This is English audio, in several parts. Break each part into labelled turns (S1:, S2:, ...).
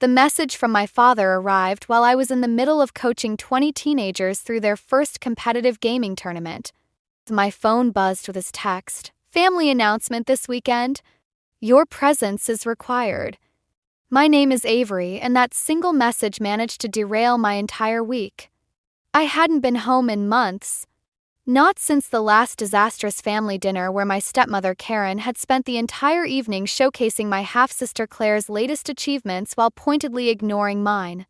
S1: The message from my father arrived while I was in the middle of coaching 20 teenagers through their first competitive gaming tournament. My phone buzzed with his text. "Family announcement this weekend. Your presence is required." My name is Avery, and that single message managed to derail my entire week. I hadn't been home in months. Not since the last disastrous family dinner where my stepmother Karen had spent the entire evening showcasing my half-sister Claire's latest achievements while pointedly ignoring mine.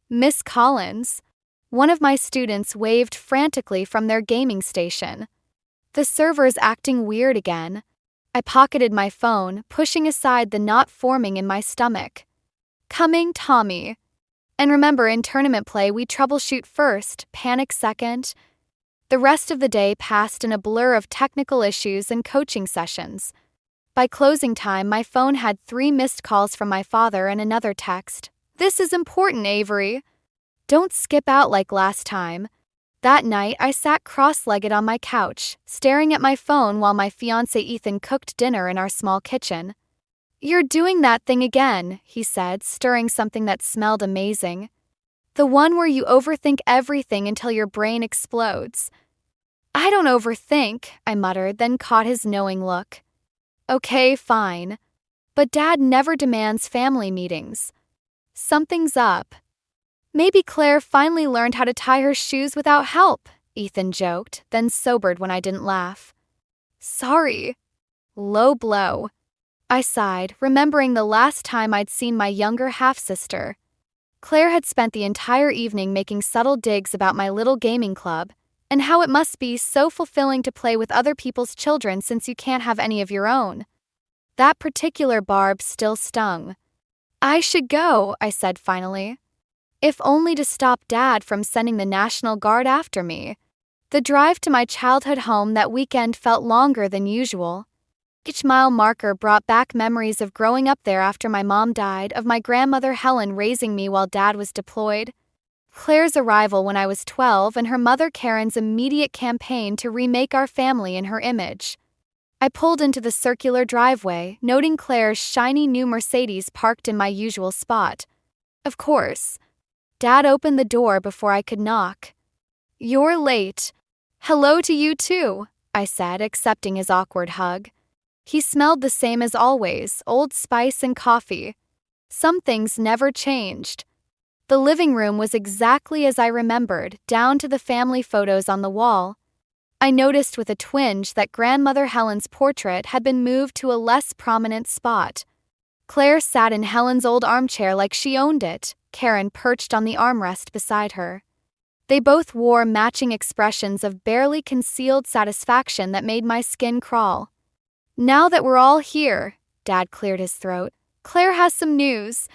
S1: "Miss Collins." One of my students waved frantically from their gaming station. "The server's acting weird again." I pocketed my phone, pushing aside the knot forming in my stomach. "Coming, Tommy." And remember, in tournament play, we troubleshoot first, panic second. The rest of the day passed in a blur of technical issues and coaching sessions. By closing time, my phone had 3 missed calls from my father and another text. "This is important, Avery. Don't skip out like last time." That night, I sat cross-legged on my couch, staring at my phone while my fiancé Ethan cooked dinner in our small kitchen. "You're doing that thing again," he said, stirring something that smelled amazing. "The one where you overthink everything until your brain explodes." "I don't overthink," I muttered, then caught his knowing look. "Okay, fine. But Dad never demands family meetings. Something's up." "Maybe Claire finally learned how to tie her shoes without help," Ethan joked, then sobered when I didn't laugh. "Sorry." Low blow. I sighed, remembering the last time I'd seen my younger half-sister. Claire had spent the entire evening making subtle digs about my little gaming club, and how it must be so fulfilling to play with other people's children since you can't have any of your own. That particular barb still stung. "I should go," I said finally. If only to stop Dad from sending the National Guard after me. The drive to my childhood home that weekend felt longer than usual. Each mile marker brought back memories of growing up there after my mom died, of my grandmother Helen raising me while Dad was deployed, Claire's arrival when I was 12, and her mother Karen's immediate campaign to remake our family in her image. I pulled into the circular driveway, noting Claire's shiny new Mercedes parked in my usual spot. Of course. Dad opened the door before I could knock. "You're late." "Hello to you too," I said, accepting his awkward hug. He smelled the same as always, Old Spice and coffee. Some things never changed. The living room was exactly as I remembered, down to the family photos on the wall. I noticed with a twinge that Grandmother Helen's portrait had been moved to a less prominent spot. Claire sat in Helen's old armchair like she owned it, Karen perched on the armrest beside her. They both wore matching expressions of barely concealed satisfaction that made my skin crawl. "Now that we're all here," Dad cleared his throat, "Claire has some news."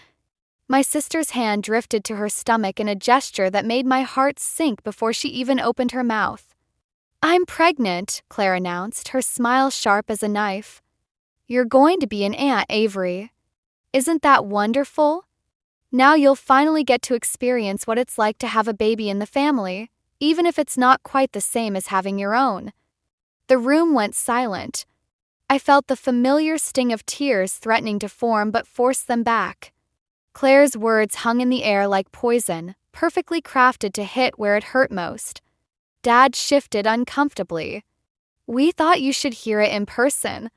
S1: My sister's hand drifted to her stomach in a gesture that made my heart sink before she even opened her mouth. "I'm pregnant," Claire announced, her smile sharp as a knife. "You're going to be an aunt, Avery. Isn't that wonderful? Now you'll finally get to experience what it's like to have a baby in the family, even if it's not quite the same as having your own." The room went silent. I felt the familiar sting of tears threatening to form but forced them back. Claire's words hung in the air like poison, perfectly crafted to hit where it hurt most. Dad shifted uncomfortably. "We thought you should hear it in person.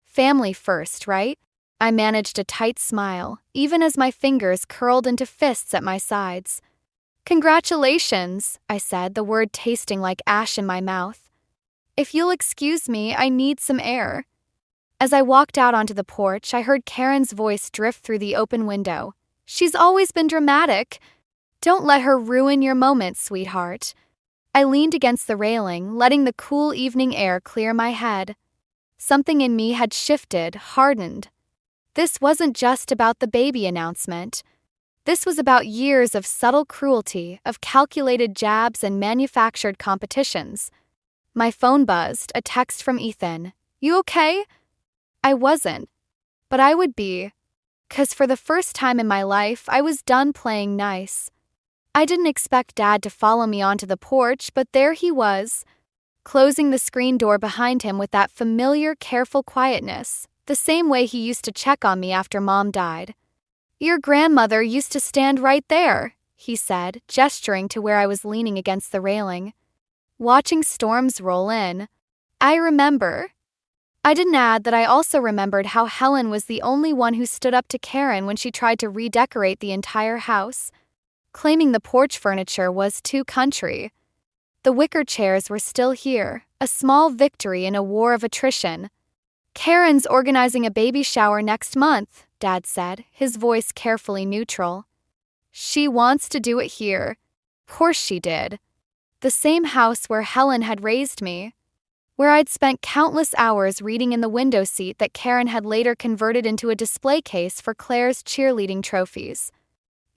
S1: Family first, right?" I managed a tight smile, even as my fingers curled into fists at my sides. "Congratulations," I said, the word tasting like ash in my mouth. "If you'll excuse me, I need some air." As I walked out onto the porch, I heard Karen's voice drift through the open window. "She's always been dramatic. Don't let her ruin your moment, sweetheart." I leaned against the railing, letting the cool evening air clear my head. Something in me had shifted, hardened. This wasn't just about the baby announcement. This was about years of subtle cruelty, of calculated jabs and manufactured competitions. My phone buzzed, a text from Ethan. "You okay?" I wasn't. But I would be. 'Cause for the first time in my life, I was done playing nice. I didn't expect Dad to follow me onto the porch, but there he was, closing the screen door behind him with that familiar, careful quietness, the same way he used to check on me after Mom died. Your grandmother used to stand right there, he said, gesturing to where I was leaning against the railing. Watching storms roll in. I remember. I didn't add that I also remembered how Helen was the only one who stood up to Karen when she tried to redecorate the entire house, claiming the porch furniture was too country. The wicker chairs were still here, a small victory in a war of attrition. Karen's organizing a baby shower next month, Dad said, his voice carefully neutral. She wants to do it here. Course she did. The same house where Helen had raised me, where I'd spent countless hours reading in the window seat that Karen had later converted into a display case for Claire's cheerleading trophies.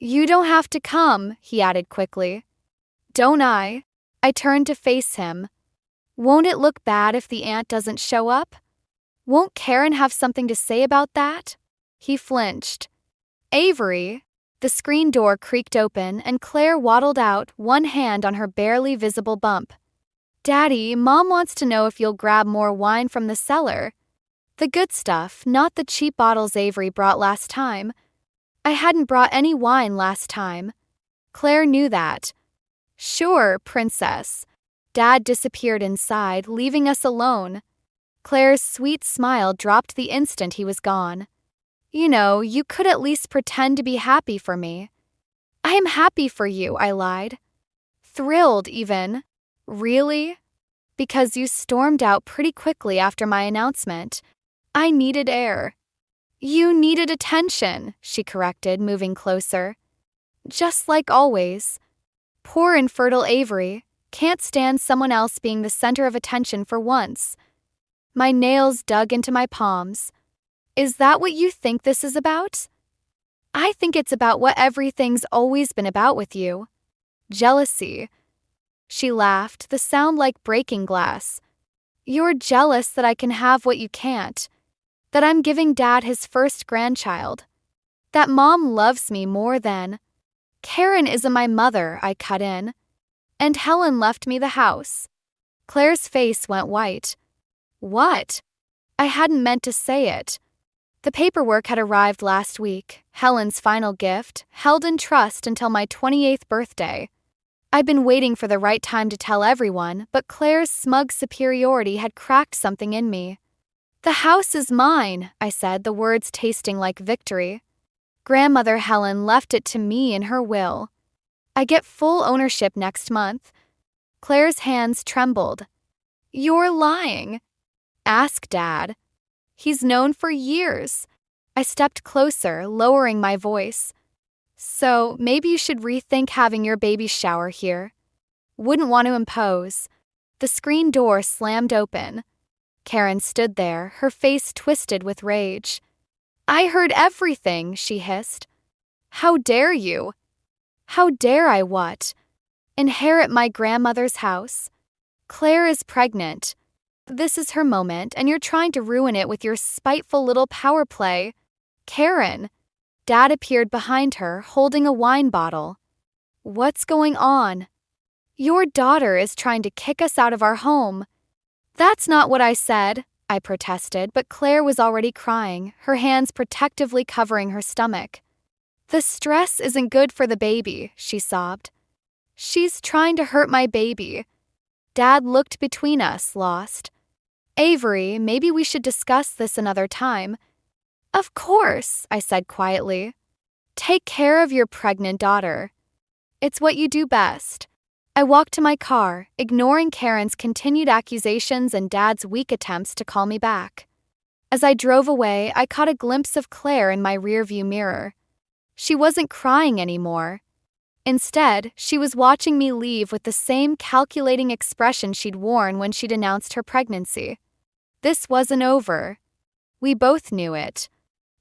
S1: You don't have to come, he added quickly. Don't I? I turned to face him. Won't it look bad if the aunt doesn't show up? Won't Karen have something to say about that? He flinched. Avery. The screen door creaked open and Claire waddled out, one hand on her barely visible bump. Daddy, Mom wants to know if you'll grab more wine from the cellar. The good stuff, not the cheap bottles Avery brought last time. I hadn't brought any wine last time. Claire knew that. Sure, princess. Dad disappeared inside, leaving us alone. Claire's sweet smile dropped the instant he was gone. You know, you could at least pretend to be happy for me. I am happy for you, I lied. Thrilled, even. Really? Because you stormed out pretty quickly after my announcement. I needed air. You needed attention, she corrected, moving closer. Just like always. Poor infertile Avery can't stand someone else being the center of attention for once. My nails dug into my palms. Is that what you think this is about? I think it's about what everything's always been about with you. Jealousy. She laughed, the sound like breaking glass. You're jealous that I can have what you can't. That I'm giving Dad his first grandchild. That Mom loves me more than... Karen isn't my mother, I cut in. And Helen left me the house. Claire's face went white. What? I hadn't meant to say it. The paperwork had arrived last week, Helen's final gift, held in trust until my 28th birthday. I'd been waiting for the right time to tell everyone, but Claire's smug superiority had cracked something in me. The house is mine, I said, the words tasting like victory. Grandmother Helen left it to me in her will. I get full ownership next month. Claire's hands trembled. You're lying. Ask Dad. He's known for years. I stepped closer, lowering my voice. So, maybe you should rethink having your baby shower here. Wouldn't want to impose. The screen door slammed open. Karen stood there, her face twisted with rage. I heard everything, she hissed. How dare you? How dare I what? Inherit my grandmother's house? Claire is pregnant. This is her moment, and you're trying to ruin it with your spiteful little power play. Karen. Dad appeared behind her, holding a wine bottle. What's going on? Your daughter is trying to kick us out of our home. That's not what I said, I protested, but Claire was already crying, her hands protectively covering her stomach. The stress isn't good for the baby, she sobbed. She's trying to hurt my baby. Dad looked between us, lost. Avery, maybe we should discuss this another time. Of course, I said quietly. Take care of your pregnant daughter. It's what you do best. I walked to my car, ignoring Karen's continued accusations and Dad's weak attempts to call me back. As I drove away, I caught a glimpse of Claire in my rearview mirror. She wasn't crying anymore. Instead, she was watching me leave with the same calculating expression she'd worn when she'd announced her pregnancy. This wasn't over. We both knew it.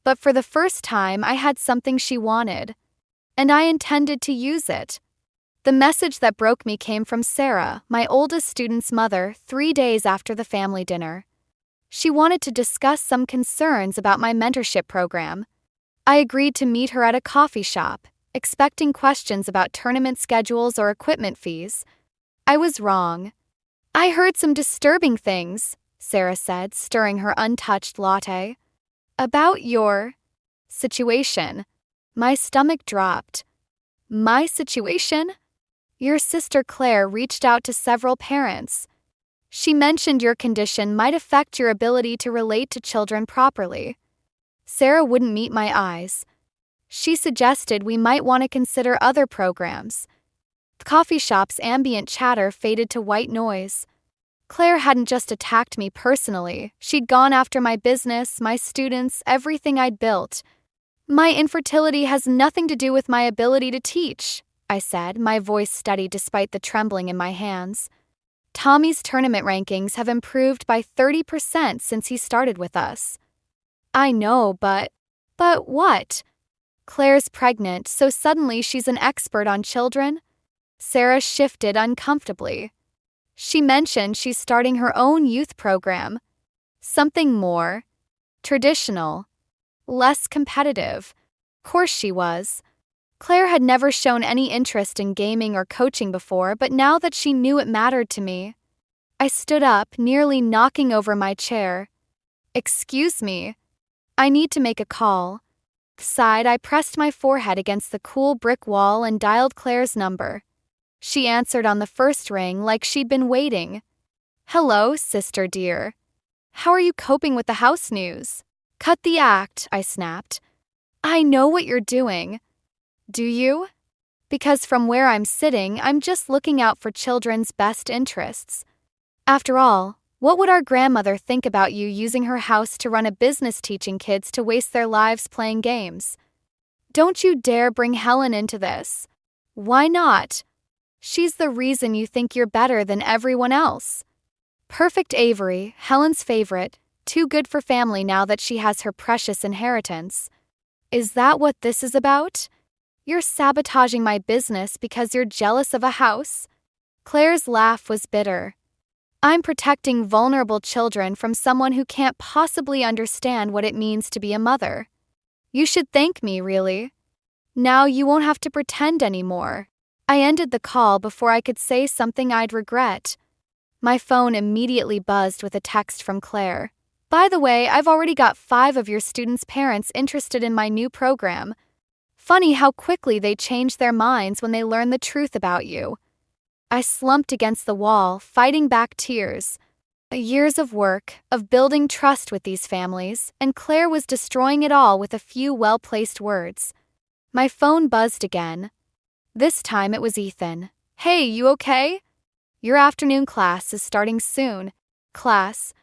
S1: But for the first time, I had something she wanted. And I intended to use it. The message that broke me came from Sarah, my oldest student's mother, 3 days after the family dinner. She wanted to discuss some concerns about my mentorship program. I agreed to meet her at a coffee shop, expecting questions about tournament schedules or equipment fees. I was wrong. I heard some disturbing things, Sarah said, stirring her untouched latte. About your situation. My stomach dropped. My situation? Your sister Claire reached out to several parents. She mentioned your condition might affect your ability to relate to children properly. Sarah wouldn't meet my eyes. She suggested we might want to consider other programs. The coffee shop's ambient chatter faded to white noise. Claire hadn't just attacked me personally, she'd gone after my business, my students, everything I'd built. My infertility has nothing to do with my ability to teach, I said, my voice steady despite the trembling in my hands. Tommy's tournament rankings have improved by 30% since he started with us. I know, but what? Claire's pregnant, so suddenly she's an expert on children? Sarah shifted uncomfortably. She mentioned she's starting her own youth program. Something more traditional, less competitive. Of course she was. Claire had never shown any interest in gaming or coaching before, but now that she knew it mattered to me, I stood up, nearly knocking over my chair. Excuse me. I need to make a call. Sighed, I pressed my forehead against the cool brick wall and dialed Claire's number. She answered on the first ring like she'd been waiting. Hello, sister dear. How are you coping with the house news? Cut the act, I snapped. I know what you're doing. Do you? Because from where I'm sitting, I'm just looking out for children's best interests. After all, what would our grandmother think about you using her house to run a business teaching kids to waste their lives playing games? Don't you dare bring Helen into this. Why not? She's the reason you think you're better than everyone else. Perfect Avery, Helen's favorite, too good for family now that she has her precious inheritance. Is that what this is about? You're sabotaging my business because you're jealous of a house? Claire's laugh was bitter. I'm protecting vulnerable children from someone who can't possibly understand what it means to be a mother. You should thank me, really. Now you won't have to pretend anymore. I ended the call before I could say something I'd regret. My phone immediately buzzed with a text from Claire. By the way, I've already got 5 of your students' parents interested in my new program. Funny how quickly they change their minds when they learn the truth about you. I slumped against the wall, fighting back tears. Years of work, of building trust with these families, and Claire was destroying it all with a few well-placed words. My phone buzzed again. This time it was Ethan. Hey, you okay? Your afternoon class is starting soon. Class?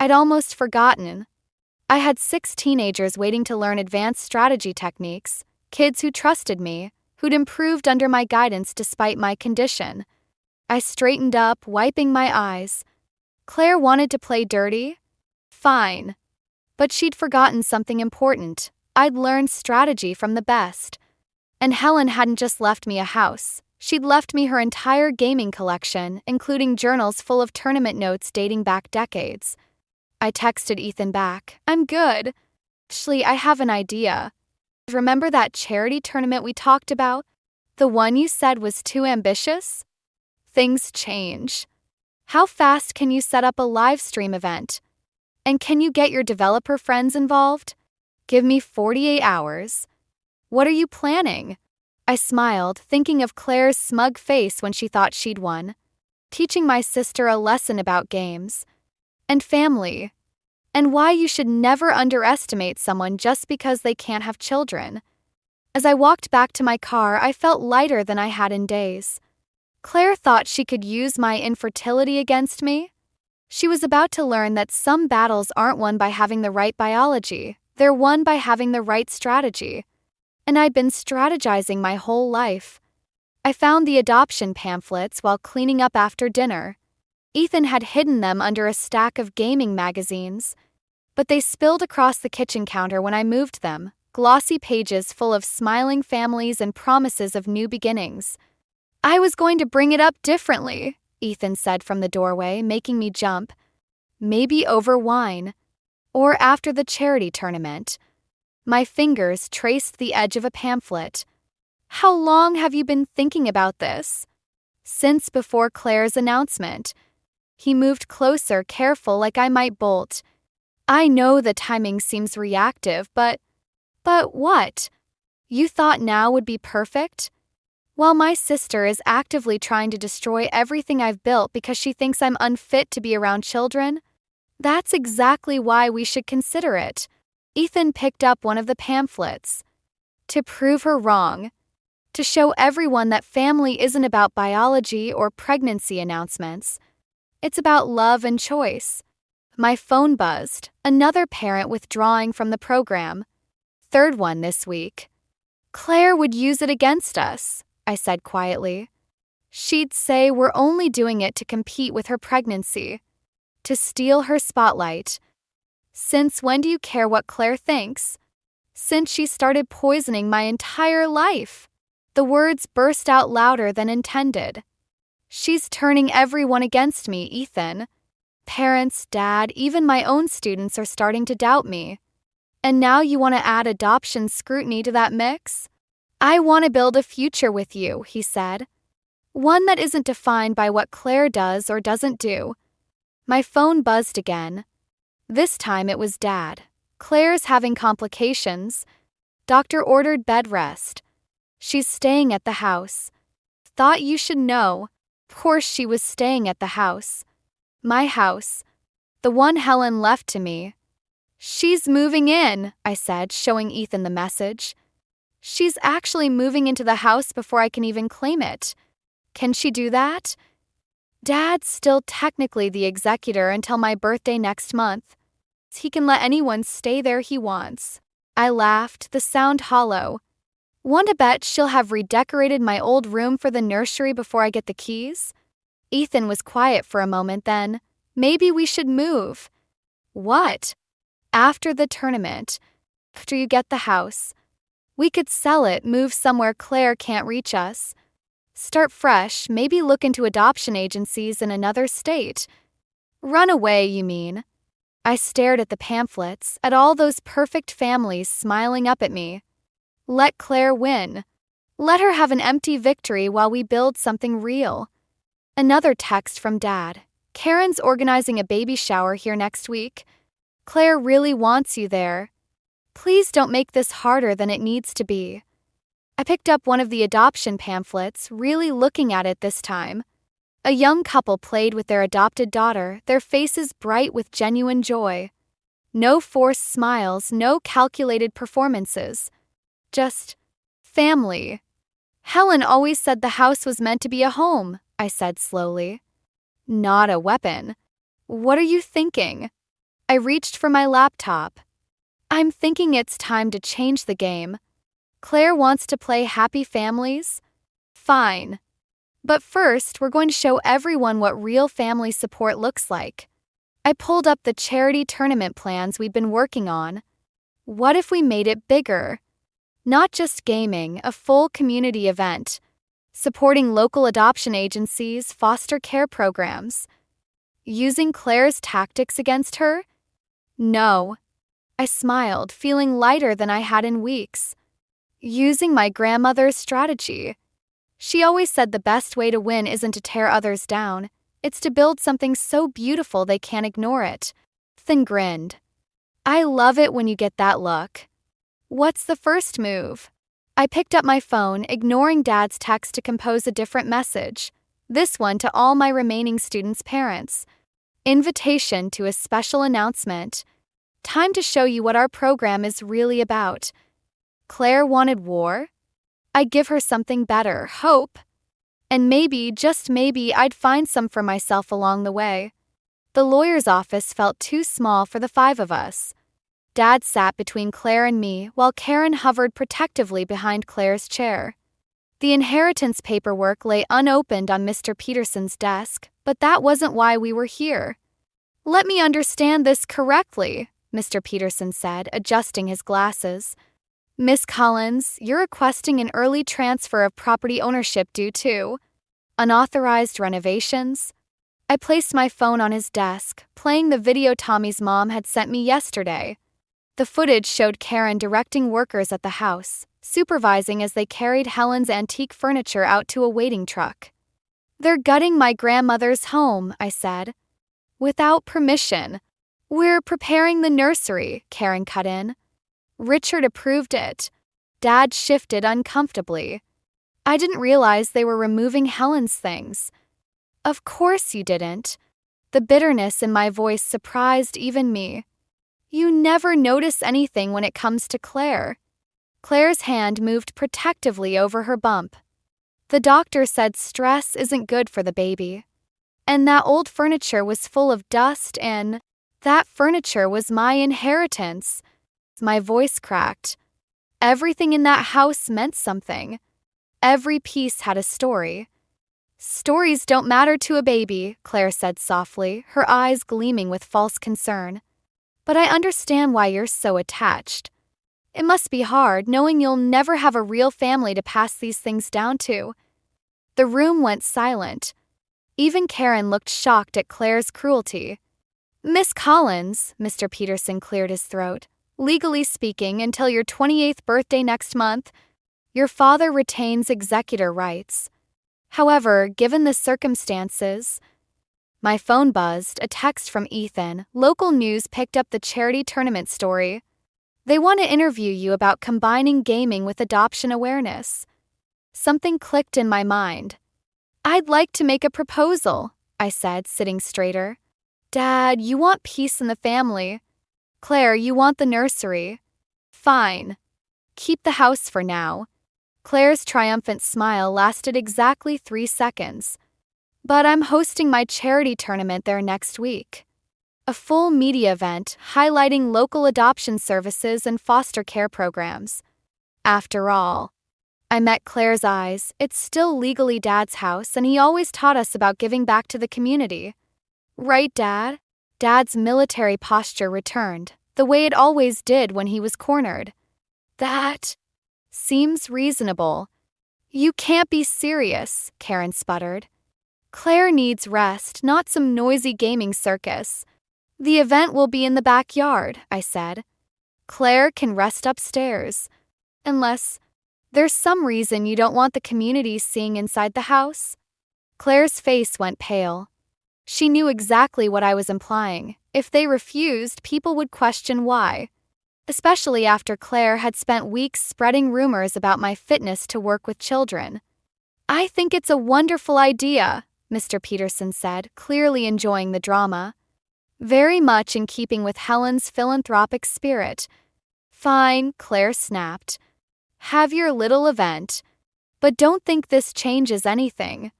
S1: I'd almost forgotten. I had 6 teenagers waiting to learn advanced strategy techniques, kids who trusted me, who'd improved under my guidance despite my condition. I straightened up, wiping my eyes. Claire wanted to play dirty? Fine. But she'd forgotten something important. I'd learned strategy from the best. And Helen hadn't just left me a house. She'd left me her entire gaming collection, including journals full of tournament notes dating back decades. I texted Ethan back. I'm good. Actually, I have an idea. Remember that charity tournament we talked about? The one you said was too ambitious? Things change. How fast can you set up a live stream event? And can you get your developer friends involved? Give me 48 hours. What are you planning? I smiled, thinking of Claire's smug face when she thought she'd won. Teaching my sister a lesson about games. And family. And why you should never underestimate someone just because they can't have children. As I walked back to my car, I felt lighter than I had in days. Claire thought she could use my infertility against me. She was about to learn that some battles aren't won by having the right biology, they're won by having the right strategy. And I'd been strategizing my whole life. I found the adoption pamphlets while cleaning up after dinner. Ethan had hidden them under a stack of gaming magazines, but they spilled across the kitchen counter when I moved them, glossy pages full of smiling families and promises of new beginnings. I was going to bring it up differently, Ethan said from the doorway, making me jump. Maybe over wine. Or after the charity tournament. My fingers traced the edge of a pamphlet. How long have you been thinking about this? Since before Claire's announcement. He moved closer, careful, like I might bolt. I know the timing seems reactive, but what? You thought now would be perfect? Well, my sister is actively trying to destroy everything I've built because she thinks I'm unfit to be around children. That's exactly why we should consider it. Ethan picked up one of the pamphlets. To prove her wrong. To show everyone that family isn't about biology or pregnancy announcements. It's about love and choice. My phone buzzed, another parent withdrawing from the program. Third one this week. Claire would use it against us, I said quietly. She'd say we're only doing it to compete with her pregnancy. To steal her spotlight. Since when do you care what Claire thinks? Since she started poisoning my entire life. The words burst out louder than intended. She's turning everyone against me, Ethan. Parents, Dad, even my own students are starting to doubt me. And now you want to add adoption scrutiny to that mix? I want to build a future with you, he said. One that isn't defined by what Claire does or doesn't do. My phone buzzed again. This time it was Dad. Claire's having complications. Doctor ordered bed rest. She's staying at the house. Thought you should know. Of course she was staying at the house. My house. The one Helen left to me. She's moving in, I said, showing Ethan the message. She's actually moving into the house before I can even claim it. Can she do that? Dad's still technically the executor until my birthday next month. He can let anyone stay there he wants. I laughed, the sound hollow. Want to bet she'll have redecorated my old room for the nursery before I get the keys? Ethan was quiet for a moment then. Maybe we should move. What? After the tournament. After you get the house. We could sell it, move somewhere Claire can't reach us. Start fresh, maybe look into adoption agencies in another state. Run away, you mean? I stared at the pamphlets, at all those perfect families smiling up at me. Let Claire win. Let her have an empty victory while we build something real. Another text from Dad. Karen's organizing a baby shower here next week. Claire really wants you there. Please don't make this harder than it needs to be. I picked up one of the adoption pamphlets, really looking at it this time. A young couple played with their adopted daughter, their faces bright with genuine joy. No forced smiles, no calculated performances. Just family. Helen always said the house was meant to be a home, I said slowly. Not a weapon. What are you thinking? I reached for my laptop. I'm thinking it's time to change the game. Claire wants to play happy families? Fine. But first, we're going to show everyone what real family support looks like. I pulled up the charity tournament plans we'd been working on. What if we made it bigger? Not just gaming, a full community event. Supporting local adoption agencies, foster care programs. Using Claire's tactics against her? No. I smiled, feeling lighter than I had in weeks. Using my grandmother's strategy. She always said the best way to win isn't to tear others down, it's to build something so beautiful they can't ignore it. Ethan grinned. I love it when you get that look. What's the first move? I picked up my phone, ignoring Dad's text to compose a different message. This one to all my remaining students' parents. Invitation to a special announcement. Time to show you what our program is really about. Claire wanted war? I'd give her something better, hope. And maybe, just maybe, I'd find some for myself along the way. The lawyer's office felt too small for the 5 of us. Dad sat between Claire and me while Karen hovered protectively behind Claire's chair. The inheritance paperwork lay unopened on Mr. Peterson's desk, but that wasn't why we were here. Let me understand this correctly, Mr. Peterson said, adjusting his glasses. Miss Collins, you're requesting an early transfer of property ownership due to unauthorized renovations. I placed my phone on his desk, playing the video Tommy's mom had sent me yesterday. The footage showed Karen directing workers at the house, supervising as they carried Helen's antique furniture out to a waiting truck. They're gutting my grandmother's home, I said. Without permission. We're preparing the nursery, Karen cut in. Richard approved it. Dad shifted uncomfortably. I didn't realize they were removing Helen's things. Of course you didn't. The bitterness in my voice surprised even me. You never notice anything when it comes to Claire. Claire's hand moved protectively over her bump. The doctor said stress isn't good for the baby. And that old furniture was full of dust, and that furniture was my inheritance. My voice cracked. Everything in that house meant something. Every piece had a story. Stories don't matter to a baby, Claire said softly, her eyes gleaming with false concern. But I understand why you're so attached. It must be hard knowing you'll never have a real family to pass these things down to. The room went silent. Even Karen looked shocked at Claire's cruelty. Miss Collins, Mr. Peterson cleared his throat, legally speaking, until your 28th birthday next month, your father retains executor rights. However, given the circumstances... My phone buzzed, a text from Ethan. Local news picked up the charity tournament story. They want to interview you about combining gaming with adoption awareness. Something clicked in my mind. I'd like to make a proposal, I said, sitting straighter. Dad, you want peace in the family. Claire, you want the nursery. Fine. Keep the house for now. Claire's triumphant smile lasted exactly 3 seconds. But I'm hosting my charity tournament there next week. A full media event highlighting local adoption services and foster care programs. After all, I met Claire's eyes. It's still legally Dad's house, and he always taught us about giving back to the community. Right, Dad? Dad's military posture returned, the way it always did when he was cornered. That seems reasonable. You can't be serious, Karen sputtered. Claire needs rest, not some noisy gaming circus. The event will be in the backyard, I said. Claire can rest upstairs. Unless there's some reason you don't want the community seeing inside the house. Claire's face went pale. She knew exactly what I was implying. If they refused, people would question why. Especially after Claire had spent weeks spreading rumors about my fitness to work with children. I think it's a wonderful idea, Mr. Peterson said, clearly enjoying the drama. Very much in keeping with Helen's philanthropic spirit. Fine, Claire snapped. Have your little event. But don't think this changes anything.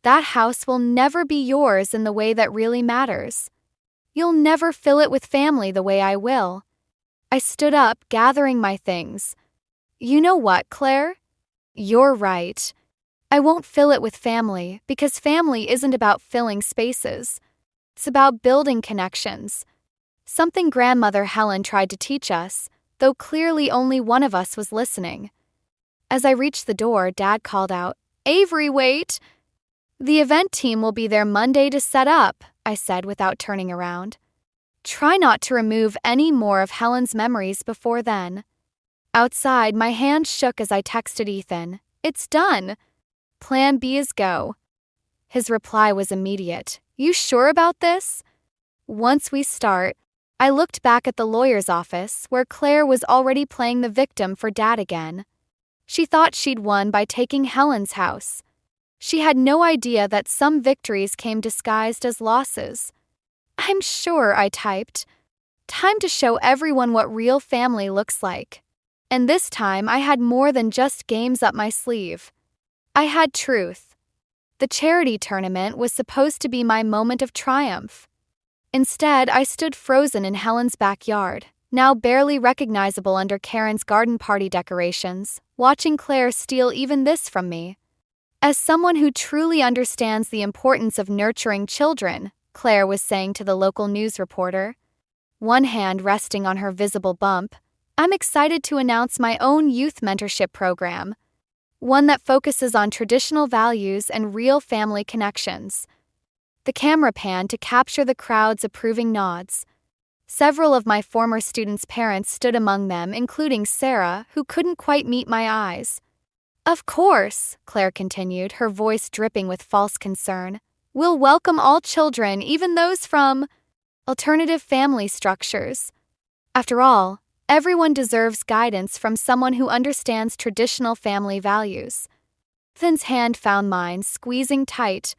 S1: That house will never be yours in the way that really matters. You'll never fill it with family the way I will. I stood up, gathering my things. You know what, Claire? You're right. I won't fill it with family, because family isn't about filling spaces. It's about building connections. Something grandmother Helen tried to teach us, though clearly only one of us was listening. As I reached the door, Dad called out, Avery, wait! The event team will be there Monday to set up, I said without turning around. Try not to remove any more of Helen's memories before then. Outside, my hand shook as I texted Ethan. It's done. Plan B is go. His reply was immediate. You sure about this? Once we start, I looked back at the lawyer's office, where Claire was already playing the victim for Dad again. She thought she'd won by taking Helen's house. She had no idea that some victories came disguised as losses. I'm sure, I typed. Time to show everyone what real family looks like. And this time I had more than just games up my sleeve. I had truth. The charity tournament was supposed to be my moment of triumph. Instead, I stood frozen in Helen's backyard, now barely recognizable under Karen's garden party decorations, watching Claire steal even this from me. As someone who truly understands the importance of nurturing children, Claire was saying to the local news reporter, one hand resting on her visible bump, I'm excited to announce my own youth mentorship program. One that focuses on traditional values and real family connections. The camera panned to capture the crowd's approving nods. Several of my former students' parents stood among them, including Sarah, who couldn't quite meet my eyes. Of course, Claire continued, her voice dripping with false concern. We'll welcome all children, even those from alternative family structures. After all, Everyone deserves guidance from someone who understands traditional family values. Ethan's hand found mine, squeezing tight.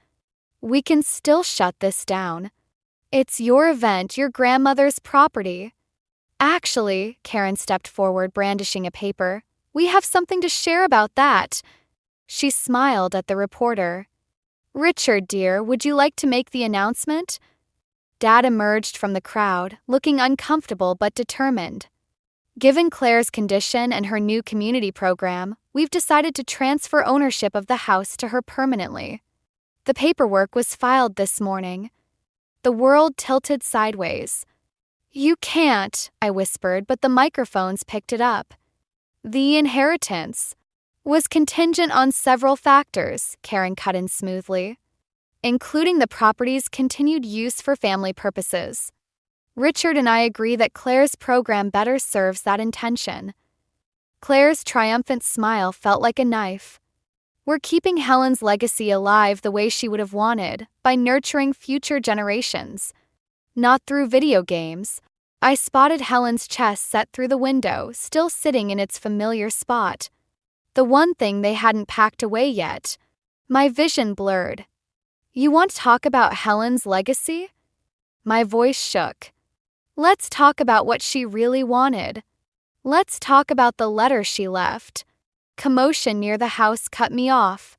S1: We can still shut this down. It's your event, your grandmother's property. Actually, Karen stepped forward, brandishing a paper. We have something to share about that. She smiled at the reporter. Richard, dear, would you like to make the announcement? Dad emerged from the crowd, looking uncomfortable but determined. Given Claire's condition and her new community program, we've decided to transfer ownership of the house to her permanently. The paperwork was filed this morning. The world tilted sideways. You can't, I whispered, but the microphones picked it up. The inheritance was contingent on several factors, Karen cut in smoothly, including the property's continued use for family purposes. Richard and I agree that Claire's program better serves that intention. Claire's triumphant smile felt like a knife. We're keeping Helen's legacy alive the way she would have wanted, by nurturing future generations. Not through video games. I spotted Helen's chess set through the window, still sitting in its familiar spot. The one thing they hadn't packed away yet. My vision blurred. You want to talk about Helen's legacy? My voice shook. Let's talk about what she really wanted. Let's talk about the letter she left. Commotion near the house cut me off.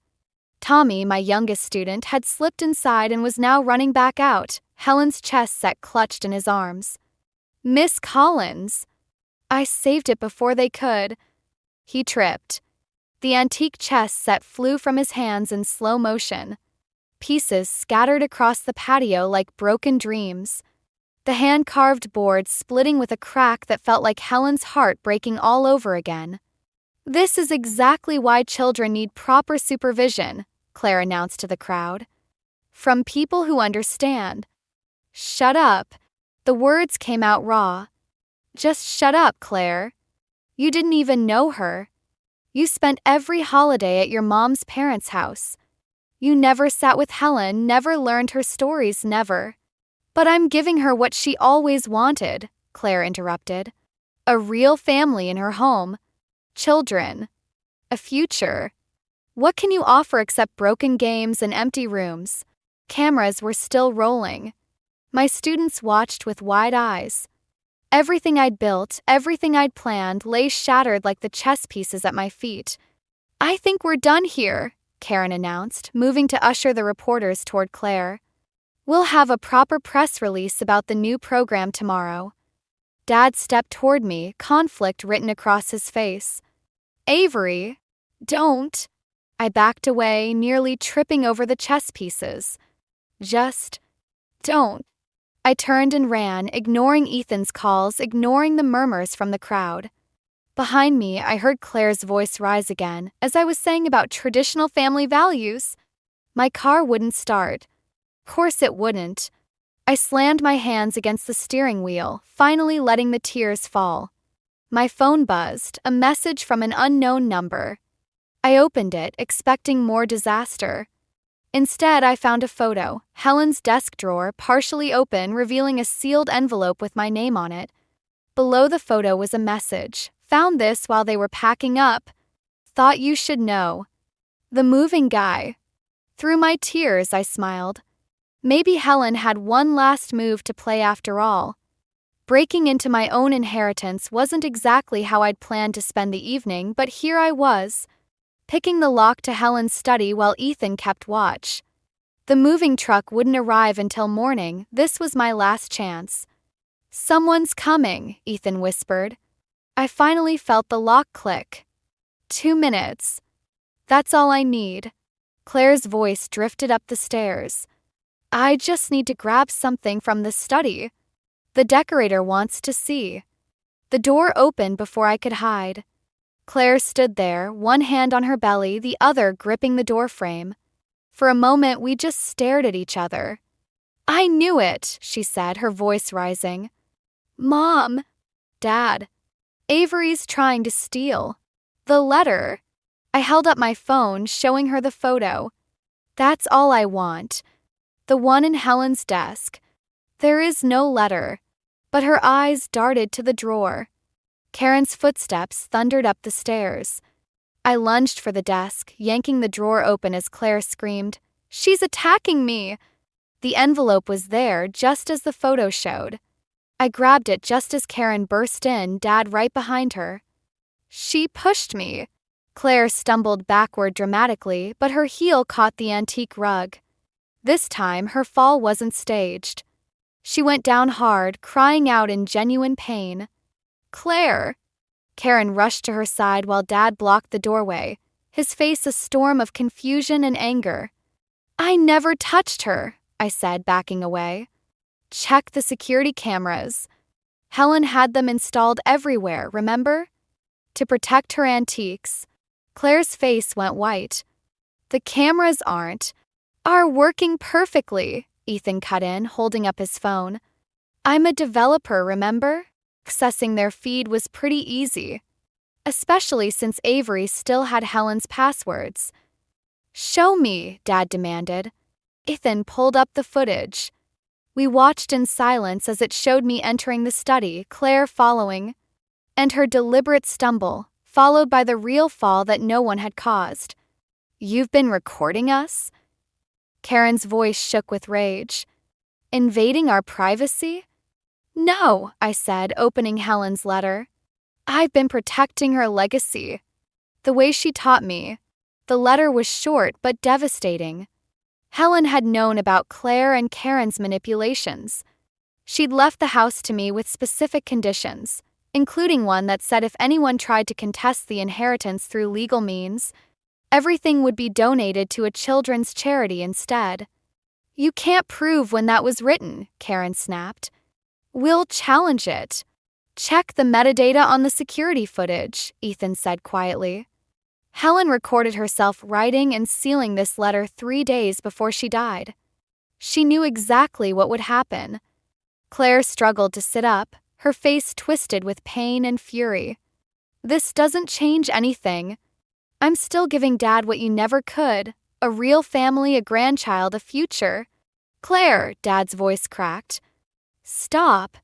S1: Tommy, my youngest student, had slipped inside and was now running back out, Helen's chess set clutched in his arms. Miss Collins! I saved it before they could. He tripped. The antique chess set flew from his hands in slow motion. Pieces scattered across the patio like broken dreams. The hand-carved board splitting with a crack that felt like Helen's heart breaking all over again. This is exactly why children need proper supervision, Claire announced to the crowd. From people who understand. Shut up. The words came out raw. Just shut up, Claire. You didn't even know her. You spent every holiday at your mom's parents' house. You never sat with Helen, never learned her stories, never. But I'm giving her what she always wanted, Claire interrupted. A real family in her home. Children. A future. What can you offer except broken games and empty rooms? Cameras were still rolling. My students watched with wide eyes. Everything I'd built, everything I'd planned, lay shattered like the chess pieces at my feet. I think we're done here, Karen announced, moving to usher the reporters toward Claire. We'll have a proper press release about the new program tomorrow. Dad stepped toward me, conflict written across his face. Avery, don't. I backed away, nearly tripping over the chess pieces. Just don't. I turned and ran, ignoring Ethan's calls, ignoring the murmurs from the crowd. Behind me, I heard Claire's voice rise again, as I was saying about traditional family values. My car wouldn't start. Of course it wouldn't. I slammed my hands against the steering wheel, finally letting the tears fall. My phone buzzed, a message from an unknown number. I opened it, expecting more disaster. Instead, I found a photo, Helen's desk drawer, partially open, revealing a sealed envelope with my name on it. Below the photo was a message. Found this while they were packing up. Thought you should know. The moving guy. Through my tears, I smiled. Maybe Helen had one last move to play after all. Breaking into my own inheritance wasn't exactly how I'd planned to spend the evening, but here I was, picking the lock to Helen's study while Ethan kept watch. The moving truck wouldn't arrive until morning. This was my last chance. Someone's coming, Ethan whispered. I finally felt the lock click. 2 minutes. That's all I need. Claire's voice drifted up the stairs. I just need to grab something from the study. The decorator wants to see. The door opened before I could hide. Claire stood there, one hand on her belly, the other gripping the doorframe. For a moment, we just stared at each other. I knew it, she said, her voice rising. Mom. Dad. Avery's trying to steal. The letter. I held up my phone, showing her the photo. That's all I want. The one in Helen's desk. There is no letter. But her eyes darted to the drawer. Karen's footsteps thundered up the stairs. I lunged for the desk, yanking the drawer open as Claire screamed, "She's attacking me!" The envelope was there just as the photo showed. I grabbed it just as Karen burst in, Dad right behind her. "She pushed me." Claire stumbled backward dramatically, but her heel caught the antique rug. This time, her fall wasn't staged. She went down hard, crying out in genuine pain. "Claire!" Karen rushed to her side while Dad blocked the doorway, his face a storm of confusion and anger. "I never touched her," I said, backing away. "Check the security cameras." Helen had them installed everywhere, remember? To protect her antiques. Claire's face went white. "The cameras are working perfectly," Ethan cut in, holding up his phone. "I'm a developer, remember? Accessing their feed was pretty easy, especially since Avery still had Helen's passwords." "Show me," Dad demanded. Ethan pulled up the footage. We watched in silence as it showed me entering the study, Claire following, and her deliberate stumble, followed by the real fall that no one had caused. "You've been recording us?" Karen's voice shook with rage. "Invading our privacy?" "No," I said, opening Helen's letter. "I've been protecting her legacy. The way she taught me." The letter was short but devastating. Helen had known about Claire and Karen's manipulations. She'd left the house to me with specific conditions, including one that said if anyone tried to contest the inheritance through legal means, everything would be donated to a children's charity instead. "You can't prove when that was written," Karen snapped. "We'll challenge it." "Check the metadata on the security footage," Ethan said quietly. Helen recorded herself writing and sealing this letter 3 days before she died. She knew exactly what would happen. Claire struggled to sit up, her face twisted with pain and fury. "This doesn't change anything. I'm still giving Dad what you never could, a real family, a grandchild, a future." "Claire," Dad's voice cracked. "Stop."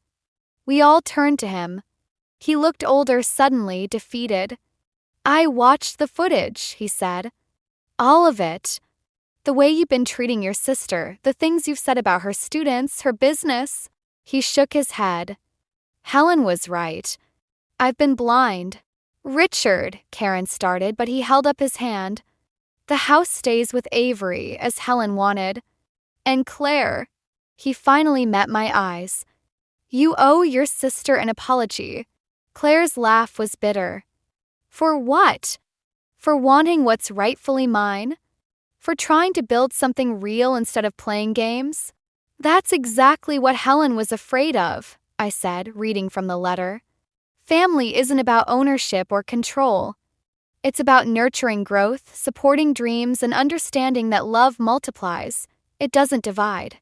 S1: We all turned to him. He looked older suddenly, defeated. "I watched the footage," he said. "All of it. The way you've been treating your sister, the things you've said about her students, her business." He shook his head. "Helen was right. I've been blind." "Richard," Karen started, but he held up his hand. "The house stays with Avery, as Helen wanted. And Claire." He finally met my eyes. "You owe your sister an apology." Claire's laugh was bitter. "For what? For wanting what's rightfully mine? For trying to build something real instead of playing games?" "That's exactly what Helen was afraid of," I said, reading from the letter. "Family isn't about ownership or control. It's about nurturing growth, supporting dreams, and understanding that love multiplies. It doesn't divide."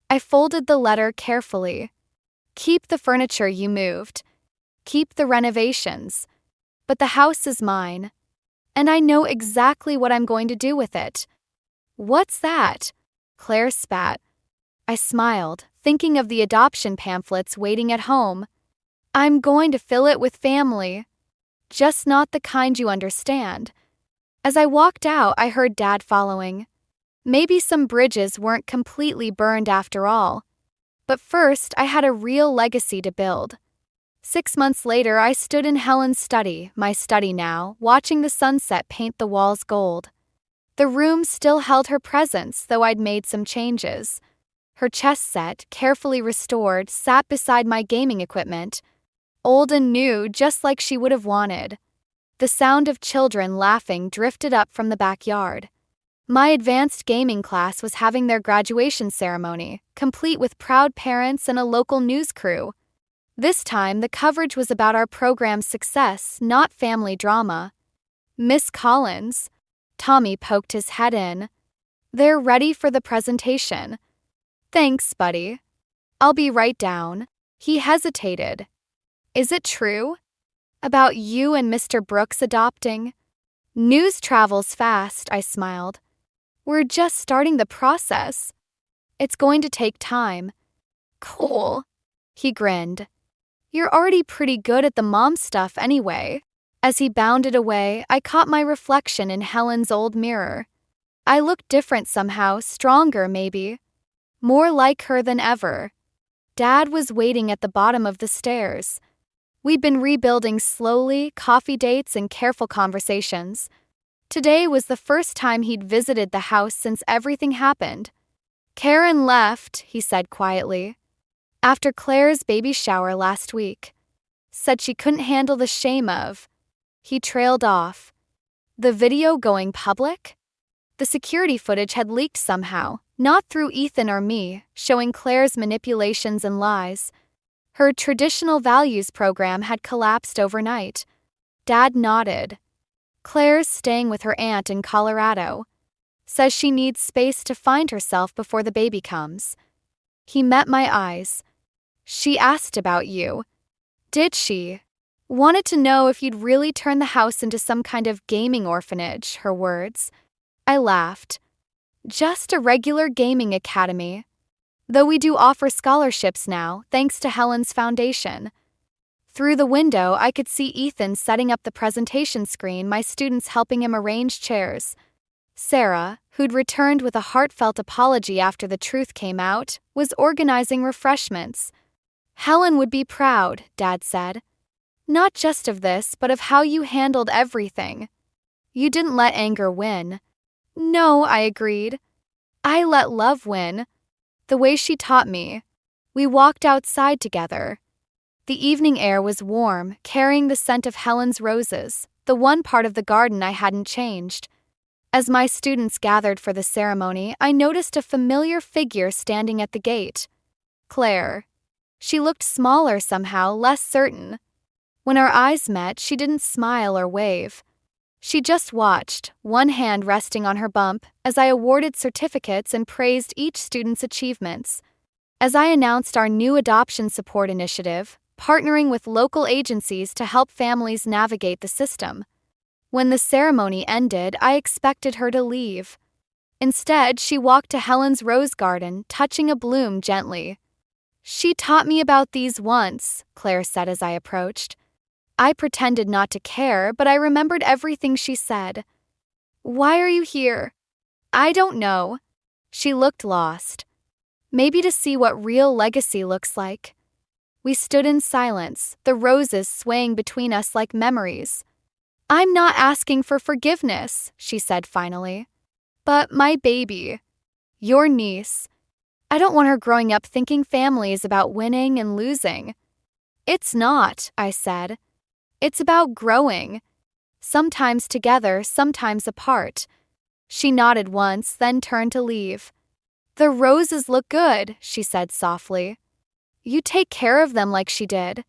S1: I folded the letter carefully. "Keep the furniture you moved. Keep the renovations. But the house is mine. And I know exactly what I'm going to do with it." "What's that?" Claire spat. I smiled, thinking of the adoption pamphlets waiting at home. "I'm going to fill it with family. Just not the kind you understand." As I walked out, I heard Dad following. Maybe some bridges weren't completely burned after all. But first, I had a real legacy to build. 6 months later, I stood in Helen's study, my study now, watching the sunset paint the walls gold. The room still held her presence, though I'd made some changes. Her chess set, carefully restored, sat beside my gaming equipment, old and new, just like she would have wanted. The sound of children laughing drifted up from the backyard. My advanced gaming class was having their graduation ceremony, complete with proud parents and a local news crew. This time, the coverage was about our program's success, not family drama. "Miss Collins," Tommy poked his head in. "They're ready for the presentation." "Thanks, buddy. I'll be right down." He hesitated. "Is it true? About you and Mr. Brooks adopting?" "News travels fast," I smiled. "We're just starting the process. It's going to take time." "Cool." He grinned. You're already pretty good at the mom stuff anyway. As he bounded away, I caught my reflection in Helen's old mirror. I looked different somehow, stronger maybe. More like her than ever. Dad was waiting at the bottom of the stairs. We'd been rebuilding slowly, coffee dates and careful conversations. Today was the first time he'd visited the house since everything happened. Karen left, he said quietly, after Claire's baby shower last week. Said she couldn't handle the shame of. He trailed off. The video going public? The security footage had leaked somehow, not through Ethan or me, showing Claire's manipulations and lies. Her traditional values program had collapsed overnight. Dad nodded. Claire's staying with her aunt in Colorado. Says she needs space to find herself before the baby comes. He met my eyes. She asked about you. Did she? Wanted to know if you'd really turn the house into some kind of gaming orphanage, her words. I laughed. Just a regular gaming academy. Though we do offer scholarships now, thanks to Helen's foundation. Through the window, I could see Ethan setting up the presentation screen, my students helping him arrange chairs. Sarah, who'd returned with a heartfelt apology after the truth came out, was organizing refreshments. Helen would be proud, Dad said. Not just of this, but of how you handled everything. You didn't let anger win. No, I agreed. I let love win. The way she taught me. We walked outside together. The evening air was warm, carrying the scent of Helen's roses, the one part of the garden I hadn't changed. As my students gathered for the ceremony, I noticed a familiar figure standing at the gate. Claire. She looked smaller somehow, less certain. When our eyes met, she didn't smile or wave. She just watched, one hand resting on her bump, as I awarded certificates and praised each student's achievements. As I announced our new adoption support initiative, partnering with local agencies to help families navigate the system. When the ceremony ended, I expected her to leave. Instead, she walked to Helen's rose garden, touching a bloom gently. She taught me about these once, Claire said as I approached. I pretended not to care, but I remembered everything she said. Why are you here? I don't know. She looked lost. Maybe to see what real legacy looks like. We stood in silence, the roses swaying between us like memories. I'm not asking for forgiveness, she said finally. But my baby. Your niece. I don't want her growing up thinking family is about winning and losing. It's not, I said. It's about growing. Sometimes together, sometimes apart. She nodded once, then turned to leave. The roses look good, she said softly. You take care of them like she did.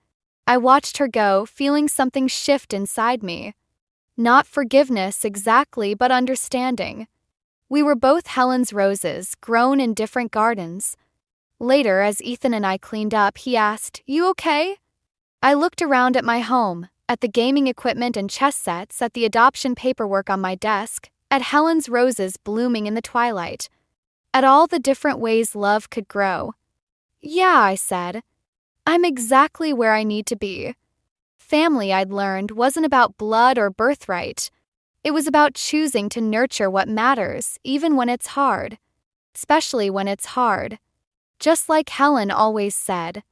S1: I watched her go, feeling something shift inside me. Not forgiveness exactly, but understanding. We were both Helen's roses, grown in different gardens. Later, as Ethan and I cleaned up, he asked, You okay? I looked around at my home, at the gaming equipment and chess sets, at the adoption paperwork on my desk, at Helen's roses blooming in the twilight, at all the different ways love could grow. Yeah, I said. I'm exactly where I need to be. Family, I'd learned, wasn't about blood or birthright. It was about choosing to nurture what matters, even when it's hard. Especially when it's hard. Just like Helen always said,